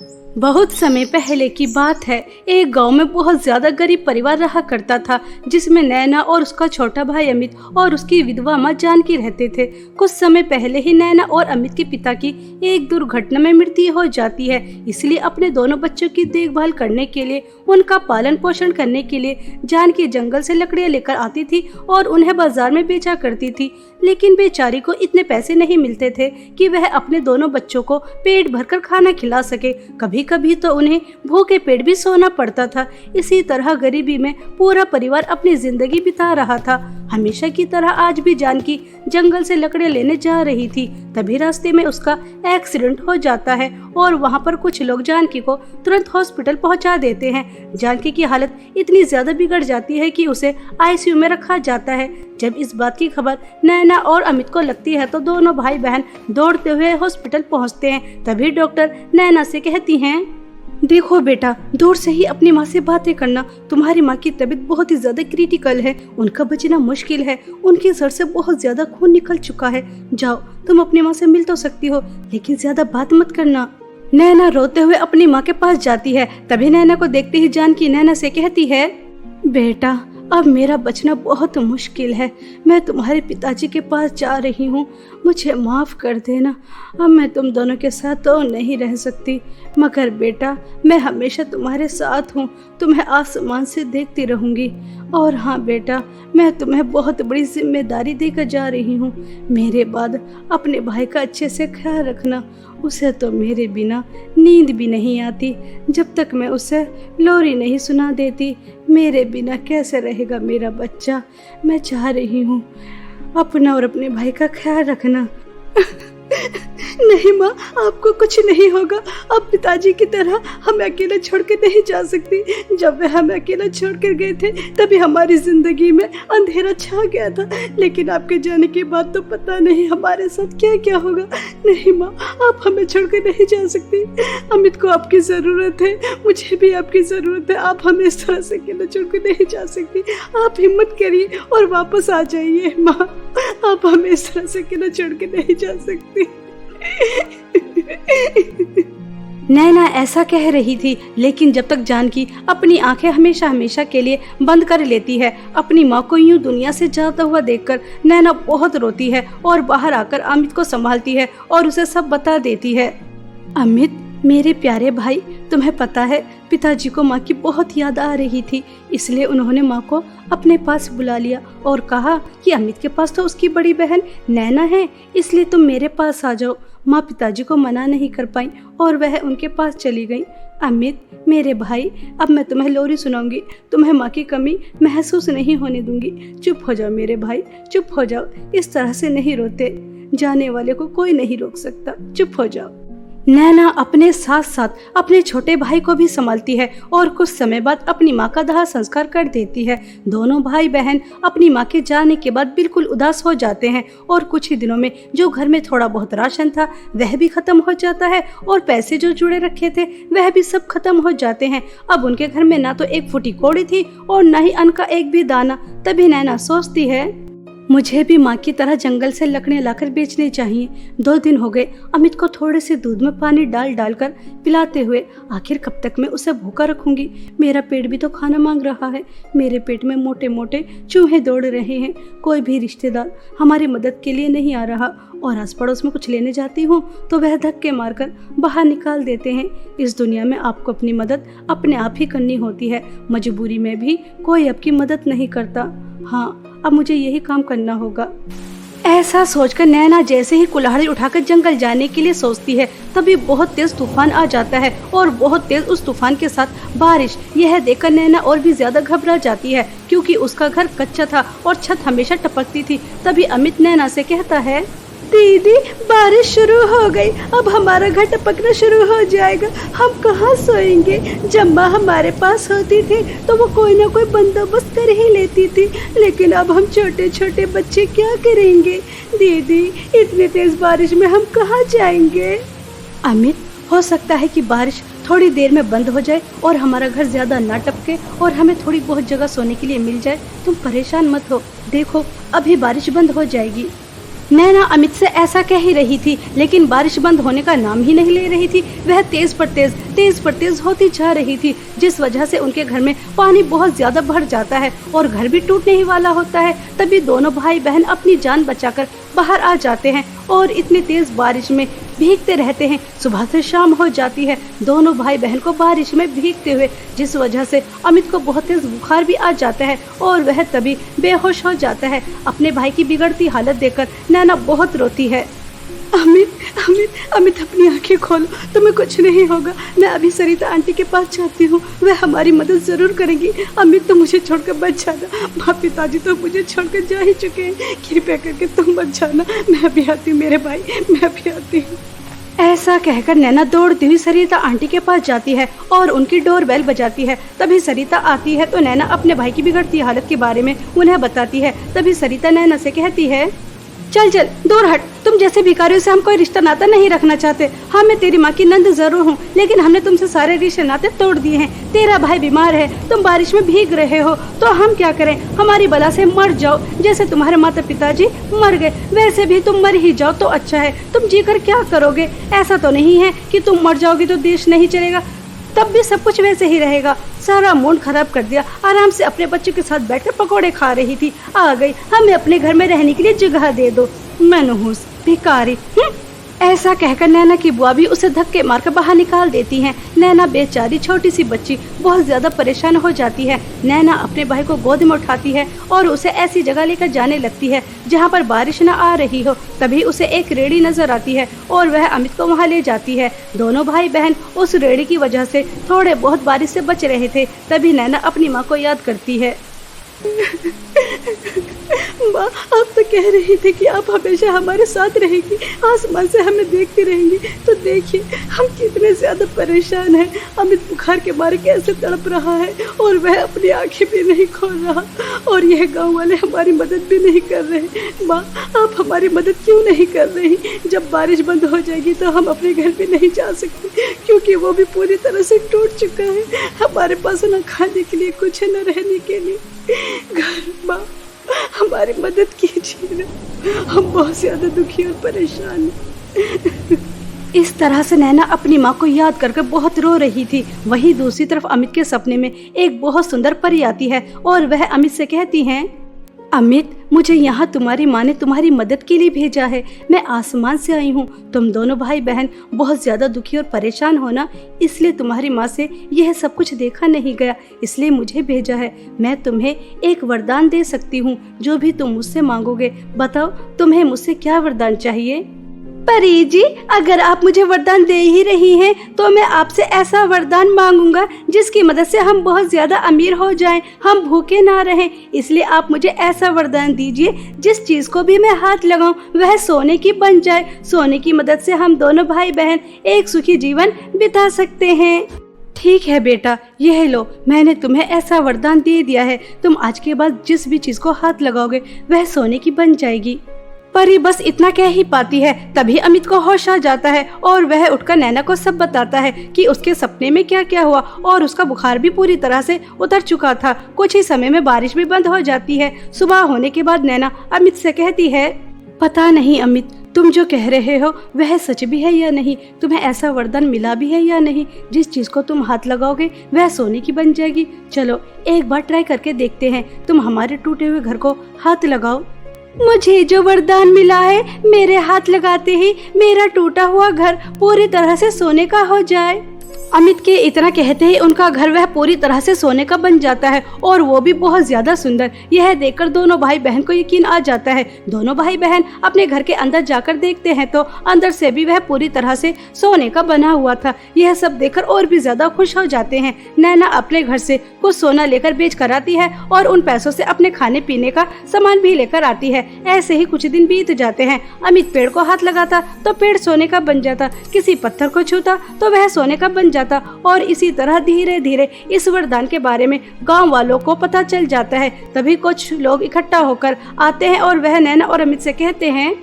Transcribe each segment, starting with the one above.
बहुत समय पहले की बात है। एक गांव में बहुत ज्यादा गरीब परिवार रहा करता था, जिसमें नैना और उसका छोटा भाई अमित और उसकी विधवा माँ जानकी रहते थे। कुछ समय पहले ही नैना और अमित के पिता की एक दुर्घटना में मृत्यु हो जाती है। इसलिए अपने दोनों बच्चों की देखभाल करने के लिए, उनका पालन पोषण करने के लिए जानकी जंगल से लकड़ियाँ लेकर आती थी और उन्हें बाजार में बेचा करती थी। लेकिन बेचारी को इतने पैसे नहीं मिलते थे कि वह अपने दोनों बच्चों को पेट भरकर खाना खिला सके। कभी कभी तो उन्हें भूखे पेट भी सोना पड़ता था। इसी तरह गरीबी में पूरा परिवार अपनी जिंदगी बिता रहा था। हमेशा की तरह आज भी जानकी जंगल से लकड़ियाँ लेने जा रही थी। तभी रास्ते में उसका एक्सीडेंट हो जाता है और वहाँ पर कुछ लोग जानकी को तुरंत हॉस्पिटल पहुँचा देते हैं। जानकी की हालत इतनी ज्यादा बिगड़ जाती है कि उसे आईसीयू में रखा जाता है। जब इस बात की खबर नैना और अमित को लगती है तो दोनों भाई बहन दौड़ते हुए हॉस्पिटल पहुंचते हैं। तभी डॉक्टर नैना से कहती हैं, देखो बेटा, दूर से ही अपनी माँ से बातें करना। तुम्हारी माँ की तबीयत बहुत ही ज्यादा क्रिटिकल है, उनका बचना मुश्किल है। उनके सर से बहुत ज्यादा खून निकल चुका है। जाओ, तुम अपनी माँ से मिल तो सकती हो, लेकिन ज्यादा बात मत करना। नैना रोते हुए अपनी माँ के पास जाती है। तभी नैना को देखते ही जानकी नैना से कहती है, बेटा, अब मेरा बचना बहुत मुश्किल है। मैं तुम्हारे पिताजी के पास जा रही हूँ, मुझे माफ़ कर देना। अब मैं तुम दोनों के साथ तो नहीं रह सकती, मगर बेटा, मैं हमेशा तुम्हारे साथ हूँ, तुम्हें आसमान से देखती रहूँगी। और हाँ बेटा, मैं तुम्हें बहुत बड़ी जिम्मेदारी देकर जा रही हूँ। मेरे बाद अपने भाई का अच्छे से ख्याल रखना। उसे तो मेरे बिना नींद भी नहीं आती जब तक मैं उसे लोरी नहीं सुना देती। मेरे बिना कैसे रहेगा मेरा बच्चा। मैं चाह रही हूँ अपना और अपने भाई का ख्याल रखना। नहीं माँ, आपको कुछ नहीं होगा। अब पिताजी की तरह हमें अकेले छोड़ के नहीं जा सकती। जब वे हमें अकेला छोड़ कर गए थे तभी हमारी जिंदगी में अंधेरा छा गया था, लेकिन आपके जाने के बाद तो पता नहीं हमारे साथ क्या क्या होगा। नहीं माँ, आप हमें छोड़ के नहीं जा सकती। अमित को आपकी ज़रूरत है, मुझे भी आपकी ज़रूरत है। आप हमें इस तरह से अकेला छोड़ के नहीं जा सकती। आप हिम्मत करिए और वापस आ जाइए माँ। आप हमें इस तरह से अकेला छोड़ के नहीं जा सकती। नैना ऐसा कह रही थी, लेकिन जब तक जानकी अपनी आंखें हमेशा हमेशा के लिए बंद कर लेती है, अपनी माँ को यूं दुनिया से जाता हुआ देखकर नैना बहुत रोती है और बाहर आकर अमित को संभालती है और उसे सब बता देती है। अमित, मेरे प्यारे भाई, तुम्हें पता है पिताजी को माँ की बहुत याद आ रही थी, इसलिए उन्होंने माँ को अपने पास बुला लिया और कहा कि अमित के पास तो उसकी बड़ी बहन नैना है, इसलिए तुम मेरे पास आ जाओ। माँ पिताजी को मना नहीं कर पाई और वह उनके पास चली गई। अमित, मेरे भाई, अब मैं तुम्हें लोरी सुनाऊंगी। तुम्हें माँ की कमी महसूस नहीं होने दूंगी। चुप हो जाओ मेरे भाई, चुप हो जाओ। इस तरह से नहीं रोते, जाने वाले को कोई नहीं रोक सकता। चुप हो जाओ। नैना अपने साथ साथ अपने छोटे भाई को भी संभालती है और कुछ समय बाद अपनी माँ का दाह संस्कार कर देती है। दोनों भाई बहन अपनी माँ के जाने के बाद बिल्कुल उदास हो जाते हैं और कुछ ही दिनों में जो घर में थोड़ा बहुत राशन था वह भी खत्म हो जाता है और पैसे जो जुड़े रखे थे वह भी सब खत्म हो जाते हैं। अब उनके घर में ना तो एक फूटी कौड़ी थी और न ही अन्न का एक भी दाना। तभी नैना सोचती है, मुझे भी माँ की तरह जंगल से लकड़ियाँ लाकर बेचनी चाहिए। 2 दिन हो गए अमित को थोड़े से दूध में पानी डाल डालकर पिलाते हुए। आखिर कब तक मैं उसे भूखा रखूंगी। मेरा पेट भी तो खाना मांग रहा है। मेरे पेट में मोटे मोटे चूहे दौड़ रहे हैं। कोई भी रिश्तेदार हमारी मदद के लिए नहीं आ रहा और आस पड़ोस में कुछ लेने जाती हूँ तो वह धक्के मारकर बाहर निकाल देते हैं। इस दुनिया में आपको अपनी मदद अपने आप ही करनी होती है। मजबूरी में भी कोई आपकी मदद नहीं करता। हाँ, अब मुझे यही काम करना होगा। ऐसा सोचकर नैना जैसे ही कुल्हाड़ी उठाकर जंगल जाने के लिए सोचती है, तभी बहुत तेज तूफान आ जाता है और बहुत तेज उस तूफान के साथ बारिश। यह देखकर नैना और भी ज्यादा घबरा जाती है, क्योंकि उसका घर कच्चा था और छत हमेशा टपकती थी। तभी अमित नैना से कहता है, दीदी, बारिश शुरू हो गई। अब हमारा घर टपकना शुरू हो जाएगा। हम कहाँ सोएंगे। जब माँ हमारे पास होती थी तो वो कोई ना कोई बंदोबस्त कर ही लेती थी, लेकिन अब हम छोटे छोटे बच्चे क्या करेंगे। दीदी, इतनी तेज बारिश में हम कहाँ जाएंगे। अमित, हो सकता है कि बारिश थोड़ी देर में बंद हो जाए और हमारा घर ज्यादा ना टपके और हमें थोड़ी बहुत जगह सोने के लिए मिल जाए। तुम परेशान मत हो, देखो अभी बारिश बंद हो जाएगी। नैना अमित से ऐसा कह ही रही थी, लेकिन बारिश बंद होने का नाम ही नहीं ले रही थी। वह तेज पर तेज होती जा रही थी, जिस वजह से उनके घर में पानी बहुत ज्यादा भर जाता है और घर भी टूटने ही वाला होता है। तभी दोनों भाई बहन अपनी जान बचाकर बाहर आ जाते हैं और इतनी तेज बारिश में भीगते रहते हैं। सुबह से शाम हो जाती है, दोनों भाई बहन को बारिश में भीगते हुए, जिस वजह से अमित को बहुत तेज बुखार भी आ जाता है और वह तभी बेहोश हो जाता है। अपने भाई की बिगड़ती हालत देखकर नैना बहुत रोती है। अमित अमित अमित अपनी आंखें खोलो, तुम्हें कुछ नहीं होगा। मैं अभी सरिता आंटी के पास जाती हूँ, वह हमारी मदद जरूर करेंगी। अमित तो मुझे छोड़कर बच जाना, माँ पिताजी तो मुझे छोड़कर जा ही चुके हैं, कृपया करके तुम बच जाना। मैं भी आती हूँ मेरे भाई, मैं भी आती हूँ। ऐसा कहकर नैना दौड़ती हुई सरिता आंटी के पास जाती है और उनकी डोरबेल बजाती है। तभी सरिता आती है तो नैना अपने भाई की बिगड़ती हालत के बारे में उन्हें बताती है। तभी सरिता नैना से कहती है, चल चल दूर हट, तुम जैसे भिखारियों से हम कोई रिश्ता नाता नहीं रखना चाहते। हाँ, मैं तेरी माँ की नंद जरूर हूँ, लेकिन हमने तुमसे सारे रिश्ते नाते तोड़ दिए हैं। तेरा भाई बीमार है, तुम बारिश में भीग रहे हो, तो हम क्या करें? हमारी बला से मर जाओ, जैसे तुम्हारे माता पिताजी मर गए वैसे भी तुम मर ही जाओ तो अच्छा है। तुम जीकर क्या करोगे? ऐसा तो नहीं है कि तुम मर जाओगे तो देश नहीं चलेगा, तब भी सब कुछ वैसे ही रहेगा। सारा मूड खराब कर दिया। आराम से अपने बच्चों के साथ बैठकर पकोड़े खा रही थी, आ गई हमें अपने घर में रहने के लिए जगह दे दो। मनहूस भिखारी। ऐसा कहकर नैना की बुआ भी उसे धक्के मारकर बाहर निकाल देती हैं। नैना बेचारी छोटी सी बच्ची बहुत ज्यादा परेशान हो जाती है। नैना अपने भाई को गोद में उठाती है और उसे ऐसी जगह लेकर जाने लगती है जहाँ पर बारिश न आ रही हो। तभी उसे एक रेड़ी नजर आती है और वह अमित को वहाँ ले जाती है। दोनों भाई बहन उस रेड़ी की वजह से थोड़े बहुत बारिश से बच रहे थे। तभी नैना अपनी माँ को याद करती है। माँ, आप तो कह रही थी कि आप हमेशा हमारे साथ रहेंगी, आसमान से हमें देखती रहेंगी। तो देखिए हम कितने ज्यादा परेशान हैं। अमित बुखार के मारे कैसे तड़प रहा है और वह अपनी आंखें भी नहीं खोल रहा, और यह गांव वाले हमारी मदद भी नहीं कर रहे। माँ, आप हमारी मदद क्यों नहीं कर रही? जब बारिश बंद हो जाएगी तो हम अपने घर भी नहीं जा सकते, क्योंकि वो भी पूरी तरह से टूट चुका है। हमारे पास न खाने के लिए कुछ है, न रहने के लिए घर। माँ, हमारी मदद कीजिए ना, हम बहुत ज्यादा दुखी और परेशान हैं। इस तरह से नैना अपनी माँ को याद करके बहुत रो रही थी। वहीं दूसरी तरफ अमित के सपने में एक बहुत सुंदर परी आती है और वह अमित से कहती है, अमित, मुझे यहाँ तुम्हारी माँ ने तुम्हारी मदद के लिए भेजा है। मैं आसमान से आई हूँ। तुम दोनों भाई बहन बहुत ज्यादा दुखी और परेशान हो ना, इसलिए तुम्हारी माँ से यह सब कुछ देखा नहीं गया, इसलिए मुझे भेजा है। मैं तुम्हें एक वरदान दे सकती हूँ, जो भी तुम मुझसे मांगोगे। बताओ तुम्हें मुझसे क्या वरदान चाहिए? परी जी, अगर आप मुझे वरदान दे ही रही हैं, तो मैं आपसे ऐसा वरदान मांगूंगा जिसकी मदद से हम बहुत ज्यादा अमीर हो जाएं, हम भूखे ना रहें। इसलिए आप मुझे ऐसा वरदान दीजिए जिस चीज को भी मैं हाथ लगाऊं वह सोने की बन जाए। सोने की मदद से हम दोनों भाई बहन एक सुखी जीवन बिता सकते हैं। ठीक है बेटा, यह लो, मैंने तुम्हें ऐसा वरदान दे दिया है। तुम आज के बाद जिस भी चीज को हाथ लगाओगे वह सोने की बन जाएगी। परी बस इतना कह ही पाती है। तभी अमित को होश आ जाता है और वह उठकर नैना को सब बताता है कि उसके सपने में क्या क्या हुआ, और उसका बुखार भी पूरी तरह से उतर चुका था। कुछ ही समय में बारिश भी बंद हो जाती है। सुबह होने के बाद नैना अमित से कहती है, पता नहीं अमित, तुम जो कह रहे हो वह सच भी है या नहीं? तुम्हें ऐसा वरदान मिला भी है या नहीं? जिस चीज को तुम हाथ लगाओगे वह सोने की बन जाएगी। चलो एक बार ट्राई करके देखते हैं। तुम हमारे टूटे हुए घर को हाथ लगाओ। मुझे जो वरदान मिला है, मेरे हाथ लगाते ही मेरा टूटा हुआ घर पूरी तरह से सोने का हो जाए। अमित के इतना कहते ही उनका घर वह पूरी तरह से सोने का बन जाता है, और वो भी बहुत ज्यादा सुंदर। यह देखकर दोनों भाई बहन को यकीन आ जाता है। दोनों भाई बहन अपने घर के अंदर जाकर देखते हैं तो अंदर से भी वह पूरी तरह से सोने का बना हुआ था। यह सब देखकर और भी ज्यादा खुश हो जाते हैं। नैना अपने घर से कुछ सोना लेकर बेच कर आती है और उन पैसों से अपने खाने पीने का सामान भी लेकर आती है। ऐसे ही कुछ दिन बीत जाते हैं। अमित पेड़ को हाथ लगाता तो पेड़ सोने का बन जाता, किसी पत्थर को छूता तो वह सोने का बन जाता, और इसी तरह धीरे धीरे इस वरदान के बारे में गांव वालों को पता चल जाता है। तभी कुछ लोग इकट्ठा होकर आते हैं और वह नैना और अमित से कहते हैं,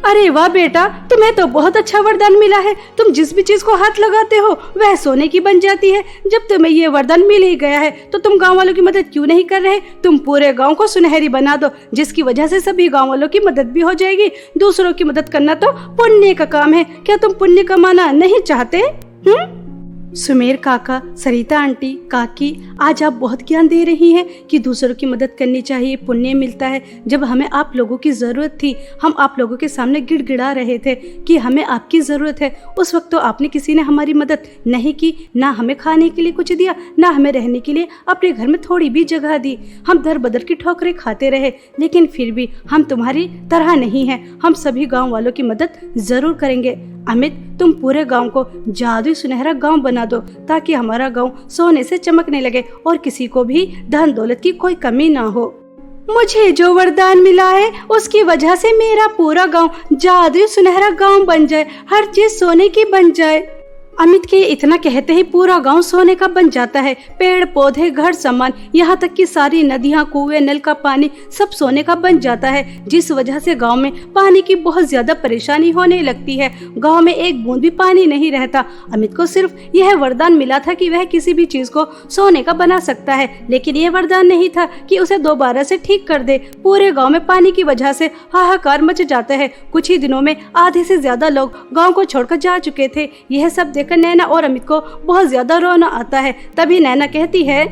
अरे वाह बेटा, तुम्हें तो बहुत अच्छा वरदान मिला है। तुम जिस भी चीज को हाथ लगाते हो वह सोने की बन जाती है। जब तुम्हें ये वरदान मिल ही गया है तो तुम गांव वालों की मदद क्यों नहीं कर रहे? तुम पूरे गांव को सुनहरी बना दो, जिसकी वजह से सभी गांव वालों की मदद भी हो जाएगी। दूसरों की मदद करना तो पुण्य का काम है। क्या तुम पुण्य कमाना नहीं चाहते? सुमेर काका, सरिता आंटी, काकी, आज आप बहुत ज्ञान दे रही हैं कि दूसरों की मदद करनी चाहिए, पुण्य मिलता है। जब हमें आप लोगों की जरूरत थी, हम आप लोगों के सामने गिड़गिड़ा रहे थे कि हमें आपकी जरूरत है, उस वक्त तो आपने किसी ने हमारी मदद नहीं की। ना हमें खाने के लिए कुछ दिया, ना हमें रहने के लिए अपने घर में थोड़ी भी जगह दी। हम दर बदर की ठोकरें खाते रहे, लेकिन फिर भी हम तुम्हारी तरह नहीं हैं। हम सभी गाँव वालों की मदद जरूर करेंगे। अमित, तुम पूरे गांव को जादुई सुनहरा गांव बना दो, ताकि हमारा गांव सोने से चमकने लगे और किसी को भी धन दौलत की कोई कमी ना हो। मुझे जो वरदान मिला है उसकी वजह से मेरा पूरा गांव जादुई सुनहरा गांव बन जाए, हर चीज सोने की बन जाए। अमित के इतना कहते ही पूरा गांव सोने का बन जाता है। पेड़ पौधे, घर सामान, यहाँ तक कि सारी नदियाँ, कुएं, नल का पानी सब सोने का बन जाता है, जिस वजह से गांव में पानी की बहुत ज्यादा परेशानी होने लगती है। गांव में एक बूंद भी पानी नहीं रहता। अमित को सिर्फ यह वरदान मिला था कि वह किसी भी चीज को सोने का बना सकता है, लेकिन यह वरदान नहीं था कि उसे दोबारा से ठीक कर दे। पूरे गाँव में पानी की वजह से हाहाकार मच जाता है। कुछ ही दिनों में आधे से ज्यादा लोग गाँव को छोड़कर जा चुके थे। यह सब नैना और अमित को बहुत ज्यादा रोना आता है। तभी नैना कहती है,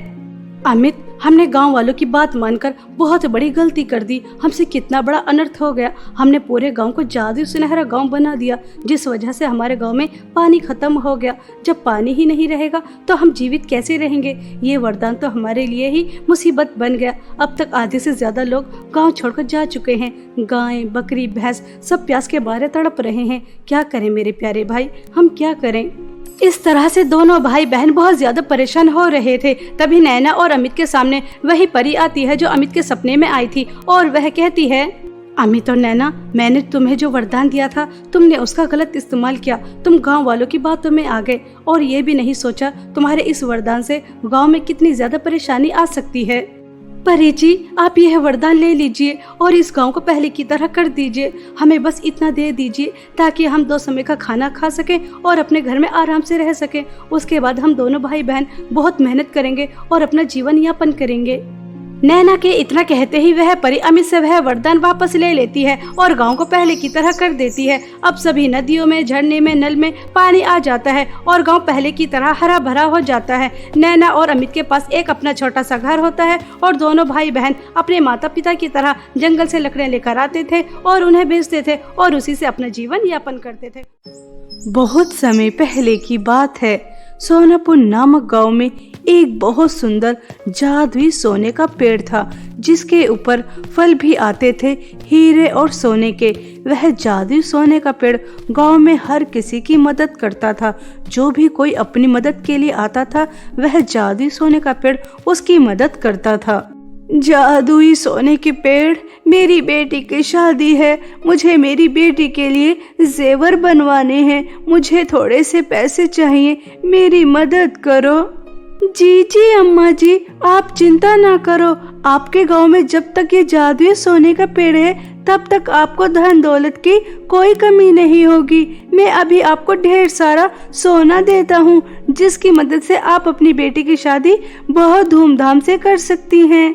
अमित, हमने गांव वालों की बात मानकर बहुत बड़ी गलती कर दी। हमसे कितना बड़ा अनर्थ हो गया। हमने पूरे गांव को जादुई सुनहरा गांव बना दिया, जिस वजह से हमारे गांव में पानी खत्म हो गया। जब पानी ही नहीं रहेगा तो हम जीवित कैसे रहेंगे? ये वरदान तो हमारे लिए ही मुसीबत बन गया। अब तक आधे से ज्यादा लोग गांव छोड़कर जा चुके हैं। गायें, बकरी, भैंस सब प्यास के मारे तड़प रहे हैं। क्या करें मेरे प्यारे भाई, हम क्या करें? इस तरह से दोनों भाई बहन बहुत ज्यादा परेशान हो रहे थे। तभी नैना और अमित के सामने वही परी आती है जो अमित के सपने में आई थी, और वह कहती है, अमित और नैना, मैंने तुम्हें जो वरदान दिया था तुमने उसका गलत इस्तेमाल किया। तुम गांव वालों की बातों में आ गए और ये भी नहीं सोचा तुम्हारे इस वरदान से गांव में कितनी ज्यादा परेशानी आ सकती है। परी जी, आप यह वरदान ले लीजिए और इस गांव को पहले की तरह कर दीजिए। हमें बस इतना दे दीजिए ताकि हम 2 समय का खाना खा सकें और अपने घर में आराम से रह सकें। उसके बाद हम दोनों भाई बहन बहुत मेहनत करेंगे और अपना जीवन यापन करेंगे। नैना के इतना कहते ही वह परी अमित से वह वरदान वापस ले लेती है और गांव को पहले की तरह कर देती है। अब सभी नदियों में, झरने में, नल में पानी आ जाता है और गांव पहले की तरह हरा भरा हो जाता है। नैना और अमित के पास एक अपना छोटा सा घर होता है और दोनों भाई बहन अपने माता पिता की तरह जंगल से लकड़ियां लेकर आते थे और उन्हें बेचते थे और उसी से अपना जीवन यापन करते थे। बहुत समय पहले की बात है। सोनापुर नामक गांव में एक बहुत सुंदर जादुई सोने का पेड़ था, जिसके ऊपर फल भी आते थे हीरे और सोने के। वह जादुई सोने का पेड़ गांव में हर किसी की मदद करता था। जो भी कोई अपनी मदद के लिए आता था, वह जादुई सोने का पेड़ उसकी मदद करता था। जादुई सोने के पेड़, मेरी बेटी की शादी है। मुझे मेरी बेटी के लिए जेवर बनवाने हैं। मुझे थोड़े से पैसे चाहिए, मेरी मदद करो। जी जी अम्मा जी, आप चिंता ना करो। आपके गांव में जब तक ये जादुई सोने का पेड़ है तब तक आपको धन दौलत की कोई कमी नहीं होगी। मैं अभी आपको ढेर सारा सोना देता हूँ, जिसकी मदद से आप अपनी बेटी की शादी बहुत धूमधाम से कर सकती हैं।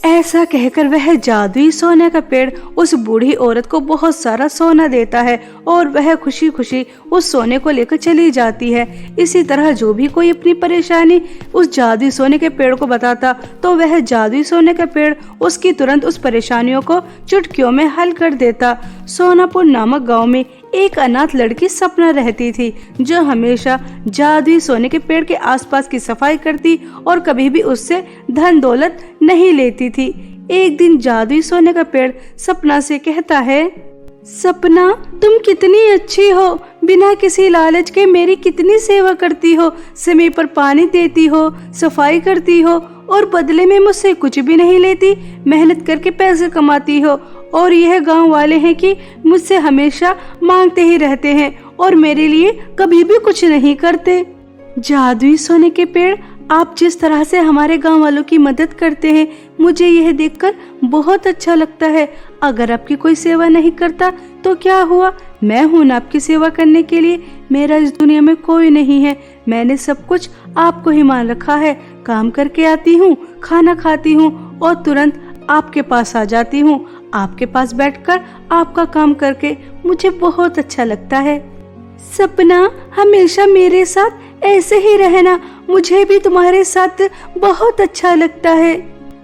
ऐसा कहकर वह जादुई सोने का पेड़ उस बूढ़ी औरत को बहुत सारा सोना देता है और वह खुशी खुशी उस सोने को लेकर चली जाती है। इसी तरह जो भी कोई अपनी परेशानी उस जादुई सोने के पेड़ को बताता तो वह जादुई सोने का पेड़ उसकी तुरंत उस परेशानियों को चुटकियों में हल कर देता। सोनापुर नामक गांव में एक अनाथ लड़की सपना रहती थी, जो हमेशा जादुई सोने के पेड़ के आसपास की सफाई करती और कभी भी उससे धन दौलत नहीं लेती थी। एक दिन जादुई सोने का पेड़ सपना से कहता है, सपना, तुम कितनी अच्छी हो। बिना किसी लालच के मेरी कितनी सेवा करती हो, समय पर पानी देती हो, सफाई करती हो और बदले में मुझसे कुछ भी नहीं लेती। मेहनत करके पैसे कमाती हो और यह गांव वाले हैं कि मुझसे हमेशा मांगते ही रहते हैं और मेरे लिए कभी भी कुछ नहीं करते। जादुई सोने के पेड़, आप जिस तरह से हमारे गांव वालों की मदद करते हैं, मुझे यह देखकर बहुत अच्छा लगता है। अगर आपकी कोई सेवा नहीं करता तो क्या हुआ, मैं हूं ना आपकी सेवा करने के लिए। मेरा इस दुनिया में कोई नहीं है, मैंने सब कुछ आपको ही मान रखा है। काम करके आती हूँ, खाना खाती हूँ और तुरंत आपके पास आ जाती हूँ। आपके पास बैठकर आपका काम करके मुझे बहुत अच्छा लगता है। सपना, हमेशा मेरे साथ ऐसे ही रहना, मुझे भी तुम्हारे साथ बहुत अच्छा लगता है।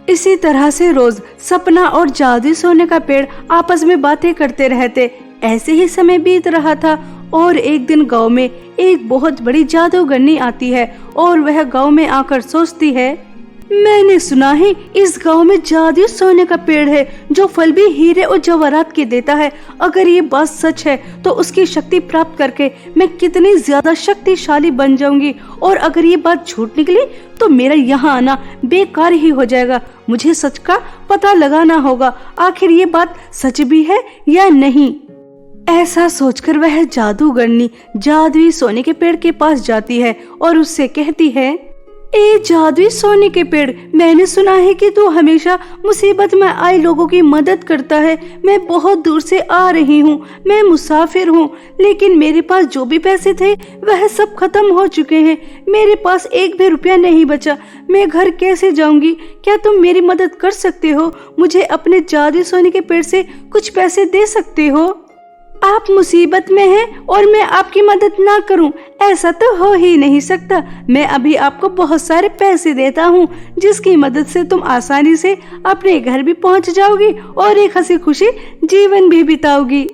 इसी तरह से रोज सपना और जादुई सोने का पेड़ आपस में बातें करते रहते। ऐसे ही समय बीत रहा था और एक दिन गांव में एक बहुत बड़ी जादूगरनी आती है और वह गांव में आकर सोचती है, मैंने सुना है इस गांव में जादुई सोने का पेड़ है जो फल भी हीरे और जवाहरात के देता है। अगर ये बात सच है तो उसकी शक्ति प्राप्त करके मैं कितनी ज्यादा शक्तिशाली बन जाऊंगी, और अगर ये बात झूठ निकली तो मेरा यहाँ आना बेकार ही हो जाएगा। मुझे सच का पता लगाना होगा, आखिर ये बात सच भी है या नहीं। ऐसा सोचकर वह जादूगरनी जादुई सोने के पेड़ के पास जाती है और उससे कहती है, ए जादुई सोने के पेड़, मैंने सुना है कि तू हमेशा मुसीबत में आए लोगों की मदद करता है। मैं बहुत दूर से आ रही हूँ, मैं मुसाफिर हूँ, लेकिन मेरे पास जो भी पैसे थे वह सब खत्म हो चुके हैं। मेरे पास एक भी रुपया नहीं बचा, मैं घर कैसे जाऊंगी? क्या तुम मेरी मदद कर सकते हो? मुझे अपने जादुई सोने के पेड़ से कुछ पैसे दे सकते हो? आप मुसीबत में हैं और मैं आपकी मदद ना करूं, ऐसा तो हो ही नहीं सकता। मैं अभी आपको बहुत सारे पैसे देता हूं, जिसकी मदद से तुम आसानी से अपने घर भी पहुंच जाओगी और एक हंसी खुशी जीवन भी बिताओगी।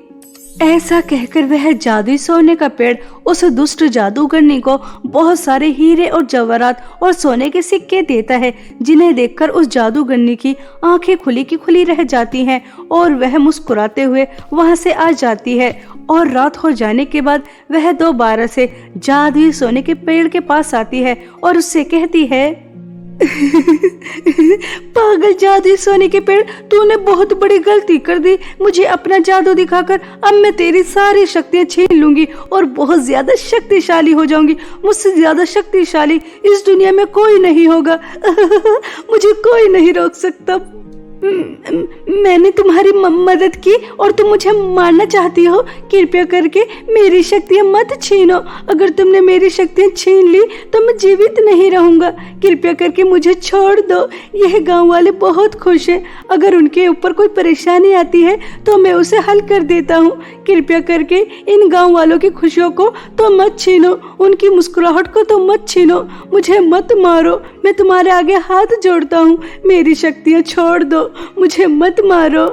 ऐसा कहकर वह जादुई सोने का पेड़ उस दुष्ट जादूगरनी को बहुत सारे हीरे और जवाहरात और सोने के सिक्के देता है, जिन्हें देखकर उस जादूगरनी की आंखें खुली की खुली रह जाती हैं और वह मुस्कुराते हुए वहां से आ जाती है। और रात हो जाने के बाद वह दोबारा से जादुई सोने के पेड़ के पास आती है और उससे कहती है, पागल जादुई सोने के पेड़, तूने बहुत बड़ी गलती कर दी। मुझे अपना जादू दिखाकर अब मैं तेरी सारी शक्तियां छीन लूंगी और बहुत ज्यादा शक्तिशाली हो जाऊंगी। मुझसे ज्यादा शक्तिशाली इस दुनिया में कोई नहीं होगा। मुझे कोई नहीं रोक सकता। मैंने तुम्हारी मदद की और तुम मुझे मारना चाहती हो। कृपया करके मेरी शक्तियां मत छीनो। अगर तुमने मेरी शक्तियां छीन ली तो मैं जीवित नहीं रहूंगा। कृपया करके मुझे छोड़ दो। यह गांव वाले बहुत खुश हैं। अगर उनके ऊपर कोई परेशानी आती है तो मैं उसे हल कर देता हूँ। कृपया करके इन गांव वालों की खुशियों को तो मत छीनो, उनकी मुस्कुराहट को तो मत छीनो। मुझे मत मारो, मैं तुम्हारे आगे हाथ जोड़ता हूँ। मेरी शक्तियां छोड़ दो, मुझे मत मारो।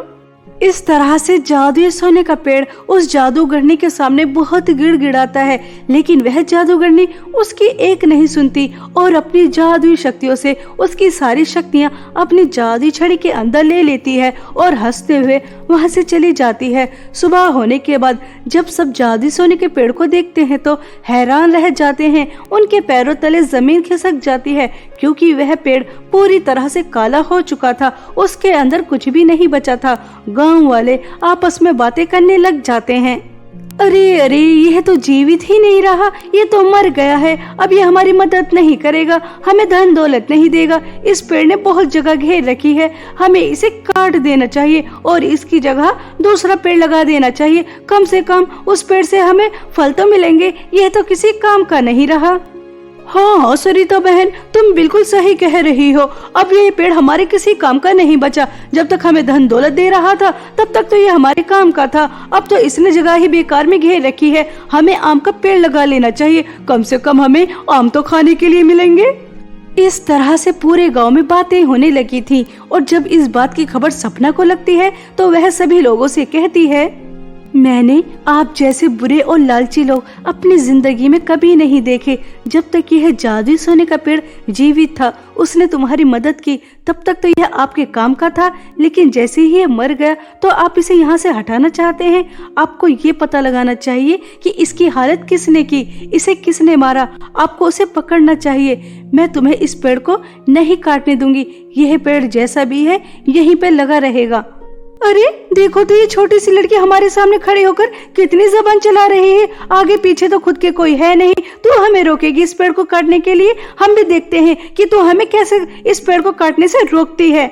इस तरह से जादुई सोने का पेड़ उस जादूगरनी के सामने बहुत गिड़गिड़ाता है, लेकिन वह जादूगरनी उसकी एक नहीं सुनती और अपनी जादुई शक्तियों से उसकी सारी शक्तियां अपनी जादुई छड़ी के अंदर ले लेती है और हंसते हुए वहां से चली जाती है। सुबह होने के बाद जब सब जादुई सोने के पेड़ को देखते हैं तो हैरान रह जाते हैं। उनके पैरों तले जमीन खिसक जाती है, क्योंकि वह पेड़ पूरी तरह से काला हो चुका था। उसके अंदर कुछ भी नहीं बचा था। गांव वाले आपस में बातें करने लग जाते हैं। अरे अरे, यह तो जीवित ही नहीं रहा, ये तो मर गया है। अब ये हमारी मदद नहीं करेगा, हमें धन दौलत नहीं देगा। इस पेड़ ने बहुत जगह घेर रखी है, हमें इसे काट देना चाहिए और इसकी जगह दूसरा पेड़ लगा देना चाहिए। कम से कम उस पेड़ से हमें फल तो मिलेंगे। यह तो किसी काम का नहीं रहा। हाँ सरिता बहन, तुम बिल्कुल सही कह रही हो। अब ये पेड़ हमारे किसी काम का नहीं बचा। जब तक हमें धन दौलत दे रहा था तब तक तो ये हमारे काम का था। अब तो इसने जगह ही बेकार में घेर रखी है। हमें आम का पेड़ लगा लेना चाहिए, कम से कम हमें आम तो खाने के लिए मिलेंगे। इस तरह से पूरे गांव में बातें होने लगी थी और जब इस बात की खबर सपना को लगती है तो वह सभी लोगों से कहती है, मैंने आप जैसे बुरे और लालची लोग अपनी जिंदगी में कभी नहीं देखे। जब तक यह जादुई सोने का पेड़ जीवित था उसने तुम्हारी मदद की, तब तक तो यह आपके काम का था, लेकिन जैसे ही यह मर गया तो आप इसे यहाँ से हटाना चाहते हैं। आपको ये पता लगाना चाहिए कि इसकी हालत किसने की, इसे किसने मारा। आपको उसे पकड़ना चाहिए। मैं तुम्हें इस पेड़ को नहीं काटने दूंगी। यह पेड़ जैसा भी है यहीं पे लगा रहेगा। अरे देखो तो ये छोटी सी लड़की हमारे सामने खड़ी होकर कितनी जबान चला रही है। आगे पीछे तो खुद के कोई है नहीं, तू हमें रोकेगी इस पेड़ को काटने के लिए? हम भी देखते हैं कि तू हमें कैसे इस पेड़ को काटने से रोकती है।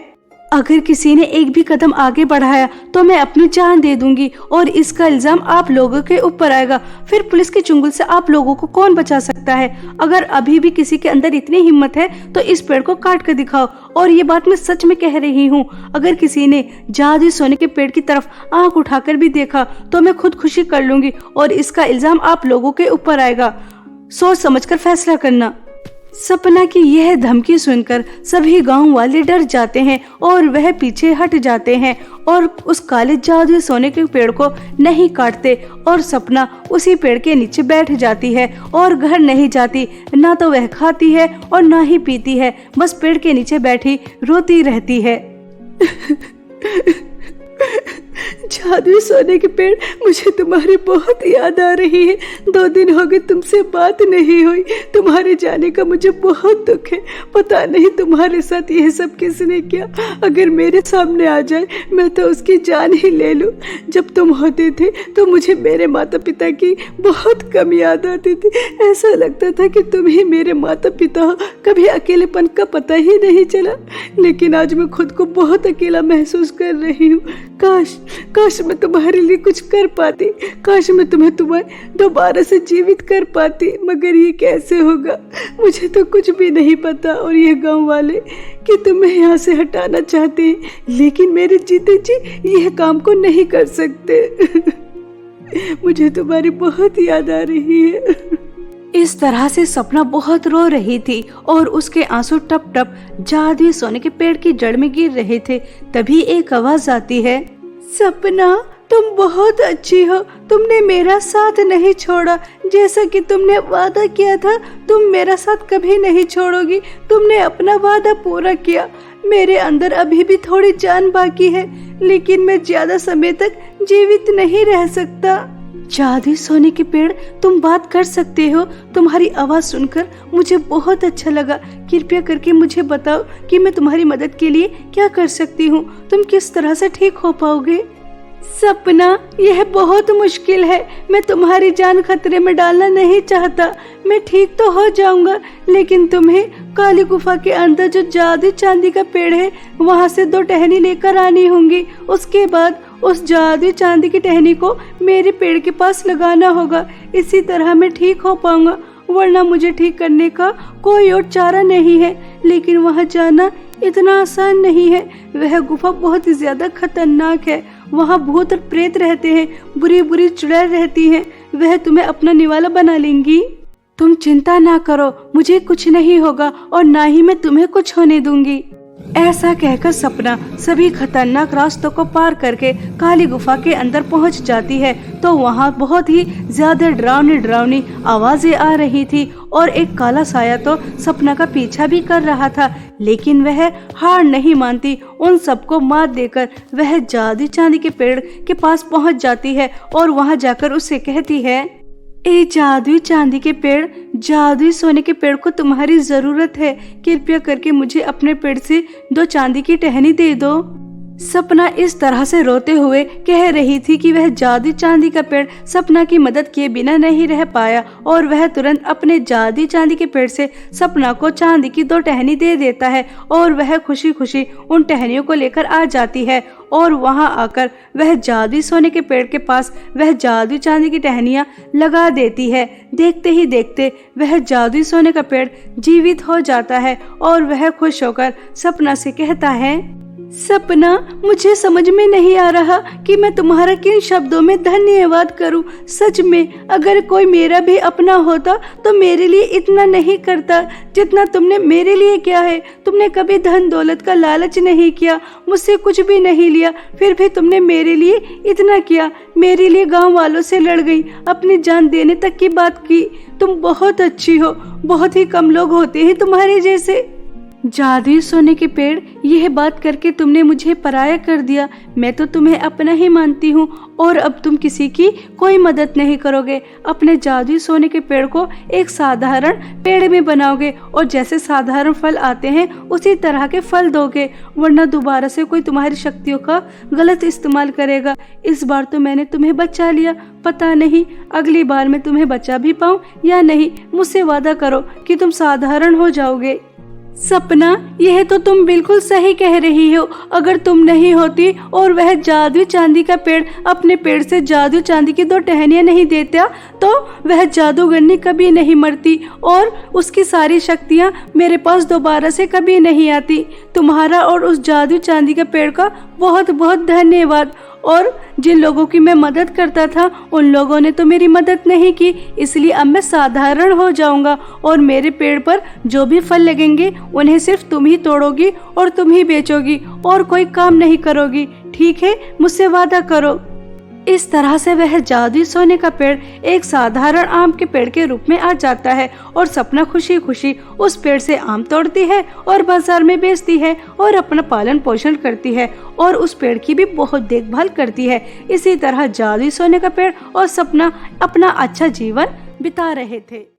अगर किसी ने एक भी कदम आगे बढ़ाया तो मैं अपनी जान दे दूंगी और इसका इल्जाम आप लोगों के ऊपर आएगा। फिर पुलिस के चुंगल से आप लोगों को कौन बचा सकता है? अगर अभी भी किसी के अंदर इतनी हिम्मत है तो इस पेड़ को काट कर दिखाओ। और ये बात मैं सच में कह रही हूँ, अगर किसी ने जादुई सोने के पेड़ की तरफ आंख उठाकर भी देखा तो मैं खुद खुशी कर लूंगी और इसका इल्जाम आप लोगों के ऊपर आएगा। सोच समझकर फैसला करना। सपना की यह धमकी सुनकर सभी गांव वाले डर जाते हैं और वह पीछे हट जाते हैं और उस काले जादुई सोने के पेड़ को नहीं काटते और सपना उसी पेड़ के नीचे बैठ जाती है और घर नहीं जाती। ना तो वह खाती है और ना ही पीती है, बस पेड़ के नीचे बैठी रोती रहती है। जादुई सोने के पेड़, मुझे तुम्हारी बहुत याद आ रही है। 2 दिन हो गए तुमसे बात नहीं हुई। तुम्हारे जाने का मुझे बहुत दुख है। पता नहीं तुम्हारे साथ यह सब किसने किया। अगर मेरे सामने आ जाए मैं तो उसकी जान ही ले लूं। जब तुम होते थे तो मुझे मेरे माता पिता की बहुत कम याद आती थी। ऐसा लगता था कि तुम ही मेरे माता पिता हो। कभी अकेलेपन का पता ही नहीं चला। लेकिन आज मैं खुद को बहुत अकेला महसूस कर रही हूँ। काश मैं तुम्हारे लिए कुछ कर पाती। काश मैं तुम्हें दोबारा से जीवित कर पाती, मगर ये कैसे होगा? मुझे तो कुछ भी नहीं पता। और ये गांव वाले कि तुम्हें यहाँ से हटाना चाहते हैं, लेकिन मेरे जीते जी यह काम को नहीं कर सकते। मुझे तुम्हारी बहुत याद आ रही है। इस तरह से सपना बहुत रो रही थी और उसके आंसू टप टप जादुई सोने के पेड़ की जड़ में गिर रहे थे। तभी एक आवाज आती है, सपना तुम बहुत अच्छी हो। तुमने मेरा साथ नहीं छोड़ा, जैसा कि तुमने वादा किया था। तुम मेरा साथ कभी नहीं छोड़ोगी। तुमने अपना वादा पूरा किया। मेरे अंदर अभी भी थोड़ी जान बाकी है, लेकिन मैं ज्यादा समय तक जीवित नहीं रह सकता। जादुई सोने के पेड़, तुम बात कर सकते हो। तुम्हारी आवाज सुनकर मुझे बहुत अच्छा लगा। कृपया करके मुझे बताओ कि मैं तुम्हारी मदद के लिए क्या कर सकती हूँ। तुम किस तरह से ठीक हो पाओगे? सपना, यह बहुत मुश्किल है। मैं तुम्हारी जान खतरे में डालना नहीं चाहता। मैं ठीक तो हो जाऊंगा, लेकिन तुम्हें काली गुफा के अंदर जो जादुई चांदी का पेड़ है वहाँ से 2 टहनी लेकर आनी होंगी। उसके बाद उस जादुई चांदी की टहनी को मेरे पेड़ के पास लगाना होगा। इसी तरह मैं ठीक हो पाऊंगा, वरना मुझे ठीक करने का कोई और चारा नहीं है। लेकिन वहाँ जाना इतना आसान नहीं है। वह गुफा बहुत ही ज्यादा खतरनाक है। वहाँ भूत और प्रेत रहते हैं, बुरी बुरी चुड़ैल रहती हैं। वह तुम्हें अपना निवाला बना लेंगी। तुम चिंता ना करो, मुझे कुछ नहीं होगा और ना ही मैं तुम्हें कुछ होने दूंगी। ऐसा कहकर सपना सभी खतरनाक रास्तों को पार करके काली गुफा के अंदर पहुंच जाती है। तो वहां बहुत ही ज्यादा डरावनी आवाजें आ रही थी और एक काला साया तो सपना का पीछा भी कर रहा था। लेकिन वह हार नहीं मानती। उन सबको मात देकर वह जादुई चांदी के पेड़ के पास पहुंच जाती है और वहां जाकर उससे कहती है, ए जादुई चांदी के पेड़, जादुई सोने के पेड़ को तुम्हारी जरूरत है। कृपया करके मुझे अपने पेड़ से 2 चांदी की टहनी दे दो। सपना इस तरह से रोते हुए कह रही थी कि वह जादुई चांदी का पेड़ सपना की मदद किए बिना नहीं रह पाया और वह तुरंत अपने जादुई चांदी के पेड़ से सपना को चांदी की 2 टहनी दे देता है और वह खुशी खुशी उन टहनियों को लेकर आ जाती है। और वहां आकर वह जादुई सोने के पेड़ के पास वह जादुई चांदी की टहनियां लगा देती है। देखते ही देखते वह जादुई सोने का पेड़ जीवित हो जाता है और वह खुश होकर सपना से कहता है, सपना, मुझे समझ में नहीं आ रहा कि मैं तुम्हारा किन शब्दों में धन्यवाद करूं। सच में अगर कोई मेरा भी अपना होता तो मेरे लिए इतना नहीं करता जितना तुमने मेरे लिए किया है। तुमने कभी धन दौलत का लालच नहीं किया, मुझसे कुछ भी नहीं लिया, फिर भी तुमने मेरे लिए इतना किया। मेरे लिए गांव वालों से लड़ गई, अपनी जान देने तक की बात की। तुम बहुत अच्छी हो। बहुत ही कम लोग होते हैं तुम्हारे जैसे। जादुई सोने के पेड़, यह बात करके तुमने मुझे पराया कर दिया। मैं तो तुम्हें अपना ही मानती हूँ और अब तुम किसी की कोई मदद नहीं करोगे। अपने जादुई सोने के पेड़ को एक साधारण पेड़ में बनाओगे और जैसे साधारण फल आते हैं उसी तरह के फल दोगे, वरना दोबारा से कोई तुम्हारी शक्तियों का गलत इस्तेमाल करेगा। इस बार तो मैंने तुम्हें बचा लिया, पता नहीं अगली बार मैं तुम्हें बचा भी पाऊँ या नहीं। मुझसे वादा करो कि तुम साधारण हो जाओगे। सपना, यह तो तुम बिल्कुल सही कह रही हो। अगर तुम नहीं होती और वह जादुई चांदी का पेड़ अपने पेड़ से जादुई चांदी की 2 टहनियां नहीं देता तो वह जादूगरनी कभी नहीं मरती और उसकी सारी शक्तियां मेरे पास दोबारा से कभी नहीं आती। तुम्हारा और उस जादुई चांदी के पेड़ का बहुत बहुत धन्यवाद। और जिन लोगों की मैं मदद करता था उन लोगों ने तो मेरी मदद नहीं की, इसलिए अब मैं साधारण हो जाऊंगा और मेरे पेड़ पर जो भी फल लगेंगे उन्हें सिर्फ तुम ही तोड़ोगी और तुम ही बेचोगी और कोई काम नहीं करोगी। ठीक है, मुझसे वादा करो। इस तरह से वह जादुई सोने का पेड़ एक साधारण आम के पेड़ के रूप में आ जाता है और सपना खुशी खुशी उस पेड़ से आम तोड़ती है और बाजार में बेचती है और अपना पालन पोषण करती है और उस पेड़ की भी बहुत देखभाल करती है। इसी तरह जादुई सोने का पेड़ और सपना अपना अच्छा जीवन बिता रहे थे।